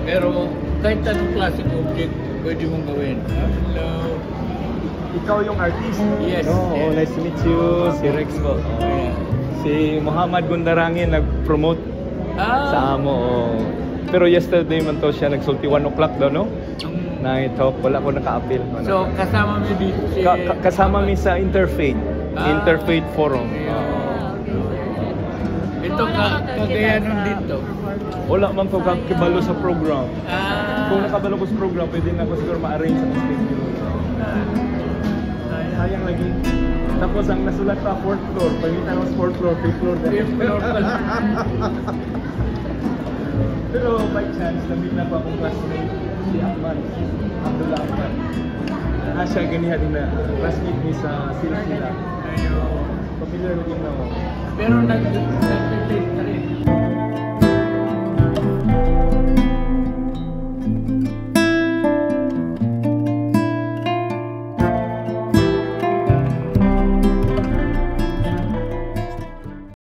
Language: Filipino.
Pero kahit anong klaseng object, pwede mong gawin. Hello. Ikaw yung artist? Yes. No, yes. nice to meet you. Si Rex po. Oh, yeah. Si Muhammad Gundarangin nag-promote sa amo. Oh. Pero yesterday man to siya nagsulti 1 o'clock daw, no? Na-talk, wala ko naka-appeal. So, kasama mo dito si... Kasama mi sa Interfaith. Interfaith Forum. Ito kagayanan dito. Wala man ko kakibalo sa program. Kung nakabalo ko sa program, pwede na ako siguro ma-arrange sa schedule. Sayang lagi. Tapos ang nasulat pa 4th floor. Pagkita ng 4th floor, 5th floor. 5th floor pala. Pero by chance, nabit na pa akong classmate si Ahmad. Abdullah Ahmad. Siya ganihan din na classmate niya sa Sila. Familiar with him na ako. Pero nag-date ka rin.